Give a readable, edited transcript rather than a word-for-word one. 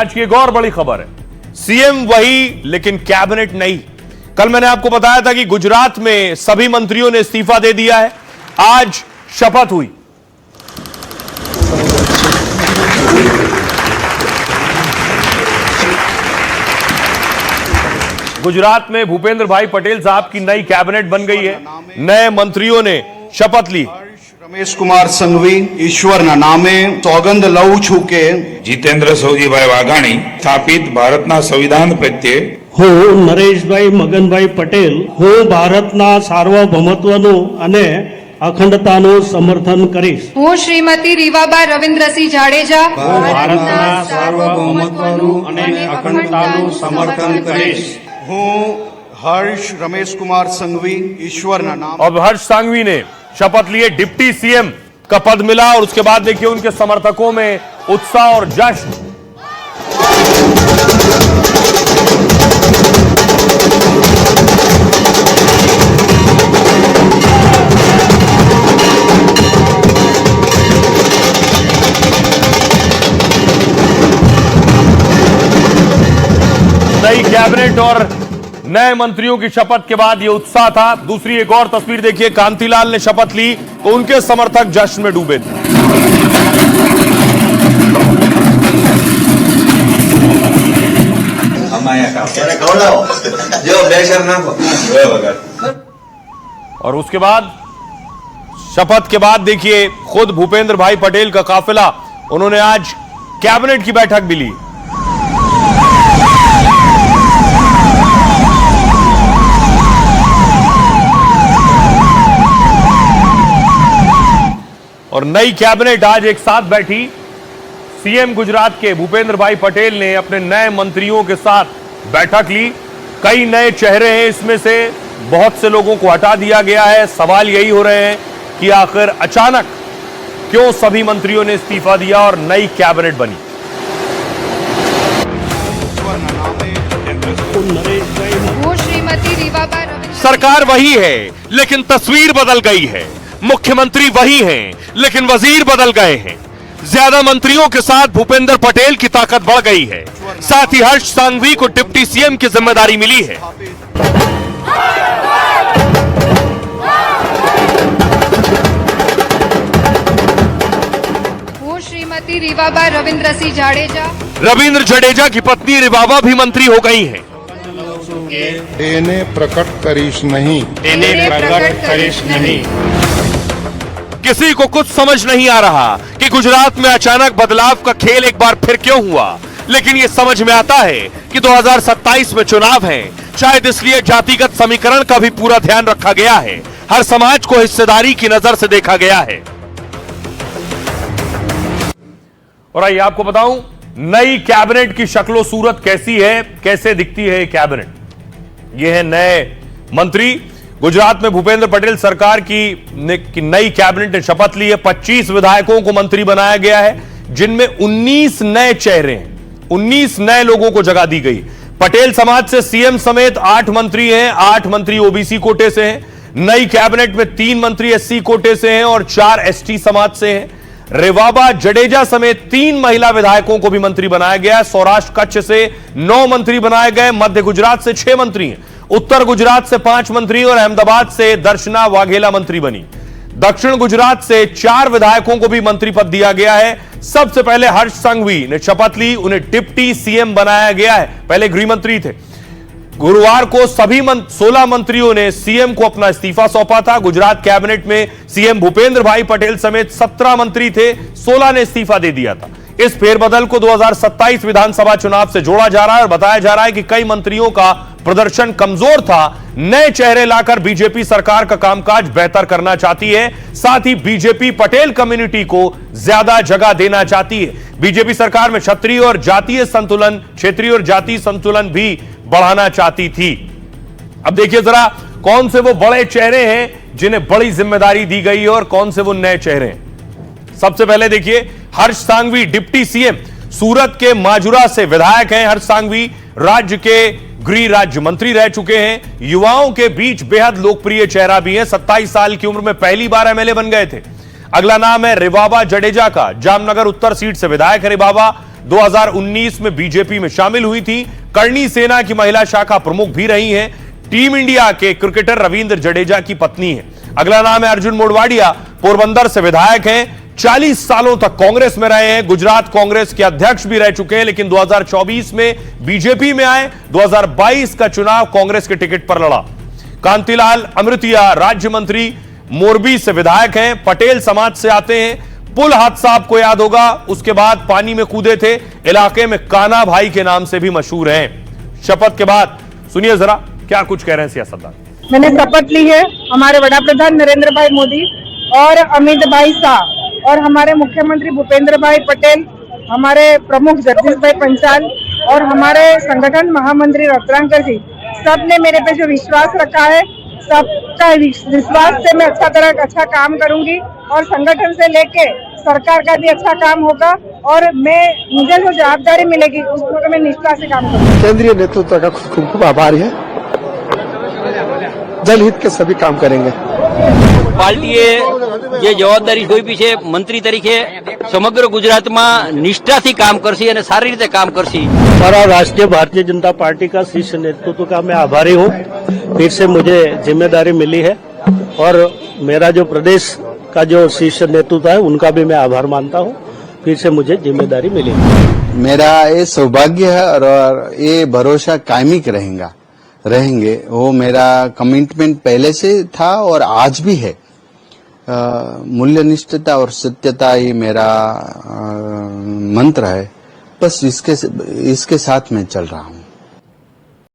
आज की एक और बड़ी खबर है, सीएम वही लेकिन कैबिनेट नहीं। कल मैंने आपको बताया था कि गुजरात में सभी मंत्रियों ने इस्तीफा दे दिया है। आज शपथ हुई। गुजरात में भूपेंद्र भाई पटेल साहब की नई कैबिनेट बन गई है। नए मंत्रियों ने शपथ ली। रमेश कुमार संघवी ईश्वરના નામે સોગંદ લઉં છું કે જીતેન્દ્ર સૌજીભાઈ વાઘાણી સ્થાપિત ભારતના સંવિધાન પ્રત્યે હું નરેશભાઈ મગનભાઈ પટેલ હું ભારતના સાર્વભૌમત્વનું અને અખંડતાનું સમર્થન કરીશ। હું શ્રીમતી રીવાબા રવિન્દ્રસિંહ જાડેજા ભારતના સાર્વભૌમત્વનું અને અખંડતાનું સમર્થન કરીશ। હું હર્ષ રમેશ कुमार संघवी ईश्वરના નામે अब हर्ष सांघवी ने शपथ लिए, डिप्टी सीएम का पद मिला और उसके बाद देखिए उनके समर्थकों में उत्साह और जश्न। नई कैबिनेट और नए मंत्रियों की शपथ के बाद यह उत्साह था। दूसरी एक और तस्वीर देखिए, कांतिलाल ने शपथ ली तो उनके समर्थक जश्न में डूबे थे। और उसके बाद शपथ के बाद देखिए खुद भूपेंद्र भाई पटेल का काफिला, उन्होंने आज कैबिनेट की बैठक भी ली। और नई कैबिनेट आज एक साथ बैठी। सीएम गुजरात के भूपेंद्र भाई पटेल ने अपने नए मंत्रियों के साथ बैठक ली। कई नए चेहरे हैं, इसमें से बहुत से लोगों को हटा दिया गया है। सवाल यही हो रहे हैं कि आखिर अचानक क्यों सभी मंत्रियों ने इस्तीफा दिया और नई कैबिनेट बनी। હું શ્રીમતી રીવાબા सरकार वही है लेकिन तस्वीर बदल गई है। मुख्यमंत्री वही हैं लेकिन वजीर बदल गए हैं। ज्यादा मंत्रियों के साथ भूपेंद्र पटेल की ताकत बढ़ गई है। साथ ही हर्ष सांघवी को डिप्टी सीएम की जिम्मेदारी मिली है। હું શ્રીમતી રીવાબા રવિન્દ્રસિંહ જાડેજા रविंद्र जडेजा की पत्नी रिवाबा भी मंत्री हो गई हैं। એને પ્રકટ કરીશ નહીં। એને પ્રગટ કરીશ નહીં। किसी को कुछ समझ नहीं आ रहा कि गुजरात में अचानक बदलाव का खेल एक बार फिर क्यों हुआ, लेकिन यह समझ में आता है कि 2027 में चुनाव हैं। शायद इसलिए जातिगत समीकरण का भी पूरा ध्यान रखा गया है। हर समाज को हिस्सेदारी की नजर से देखा गया है। और आइए आपको बताऊं नई कैबिनेट की शक्लो सूरत कैसी है, कैसे दिखती है कैबिनेट। यह है नए मंत्री। गुजरात में भूपेंद्र पटेल सरकार की नई कैबिनेट ने शपथ ली है। 25 विधायकों को मंत्री बनाया गया है, जिनमें 19 नए चेहरे हैं। 19 नए लोगों को जगह दी गई। पटेल समाज से सीएम समेत 8 मंत्री हैं। 8 मंत्री ओबीसी कोटे से हैं। नई कैबिनेट में 3 मंत्री एससी कोटे से हैं और 4 एसटी समाज से हैं। रेवाबा जडेजा समेत 3 महिला विधायकों को भी मंत्री बनाया गया है। सौराष्ट्र कच्छ से 9 मंत्री बनाए गए। मध्य गुजरात से 6 मंत्री हैं। उत्तर गुजरात से 5 मंत्री और अहमदाबाद से दर्शना वाघेला मंत्री बनी। दक्षिण गुजरात से 4 विधायकों को भी मंत्री पद दिया गया है। सबसे पहले हर्ष सांघवी ने शपथ ली, उन्हें डिप्टी सीएम बनाया गया है। पहले गृह मंत्री थे। गुरुवार को सभी 16 मंत्रियों ने सीएम को अपना इस्तीफा सौंपा था। गुजरात कैबिनेट में सीएम भूपेंद्र भाई पटेल समेत 17 मंत्री थे, 16 ने इस्तीफा दे दिया था। इस फेरबदल को 2027 विधानसभा चुनाव से जोड़ा जा रहा है और बताया जा रहा है कि कई मंत्रियों का प्रदर्शन कमजोर था। नए चेहरे लाकर बीजेपी सरकार का कामकाज बेहतर करना चाहती है। साथ ही बीजेपी पटेल कम्युनिटी को ज्यादा जगह देना चाहती है। बीजेपी सरकार में क्षेत्रीय और जातीय संतुलन भी बढ़ाना चाहती थी। अब देखिए जरा कौन से वो बड़े चेहरे हैं जिन्हें बड़ी जिम्मेदारी दी गई है और कौन से वो नए चेहरे हैं। सबसे पहले देखिए हर्ष सांघवी डिप्टी सीएम। सूरत के माजुरा से विधायक हैं हर्ष सांघवी। राज्य के गृह राज्य मंत्री रह चुके हैं। युवाओं के बीच बेहद लोकप्रिय चेहरा भी है। 27 साल की उम्र में पहली बार एमएलए बन गए थे। अगला नाम है रिवाबा जडेजा का। जामनगर उत्तर सीट से विधायक है रिवाबा। 2019 में बीजेपी में शामिल हुई थी। करणी सेना की महिला शाखा प्रमुख भी रही हैं। टीम इंडिया के क्रिकेटर रविंद्र जडेजा की पत्नी है। अगला नाम है अर्जुन मोढवाडिया, पोरबंदर से विधायक हैं। 40 सालों तक कांग्रेस में रहे हैं। गुजरात कांग्रेस के अध्यक्ष भी रह चुके हैं, लेकिन 2024 में बीजेपी में आए। 2022 का चुनाव कांग्रेस के टिकट पर लड़ा। कांतिलाल अमृतिया राज्य मंत्री, मोरबी से विधायक हैं। पटेल समाज से आते हैं। पुल हादसा आपको याद होगा, उसके बाद पानी में कूदे थे। इलाके में काना भाई के नाम से भी मशहूर हैं। शपथ के बाद सुनिए जरा क्या कुछ कह रहे हैं सियासतदान। मैंने शपथ ली है हमारे वड़ा प्रधान नरेंद्र भाई मोदी और अमित भाई शाह और हमारे मुख्यमंत्री भूपेंद्र भाई पटेल, हमारे प्रमुख जगदीश भाई पंचाल और हमारे संगठन महामंत्री रत्नाकर जी, सब ने मेरे पे जो विश्वास रखा है, सबका विश्वास से मैं अच्छा काम करूंगी और संगठन से लेके सरकार का भी अच्छा काम होगा और मुझे जो जवाबदारी मिलेगी उसको मैं निष्ठा से काम करूंगी। केंद्रीय नेतृत्व का खूब आभारी है। जनहित के सभी काम करेंगे। પાર્ટીએ જે જવાબદારી સોંપી છે મંત્રી તરીકે સમગ્ર ગુજરાતમાં નિષ્ઠાથી કામ કરશે અને સારી રીતે કામ કરશે। हमारा राष्ट्रीय भारतीय जनता पार्टी का शीर्ष नेतृत्व का मैं आभारी हूँ। फिर से मुझे जिम्मेदारी मिली है और मेरा जो प्रदेश का जो शीर्ष नेतृत्व है उनका भी मैं आभार मानता हूँ। फिर से मुझे जिम्मेदारी मिली है। मेरा ये सौभाग्य है और ये भरोसा कायमी रहेंगे। वो मेरा कमिटमेंट पहले से था और आज भी है। मूल्यनिष्ठता और सत्यता ही मेरा मंत्र है। बस इसके साथ मैं चल रहा हूँ।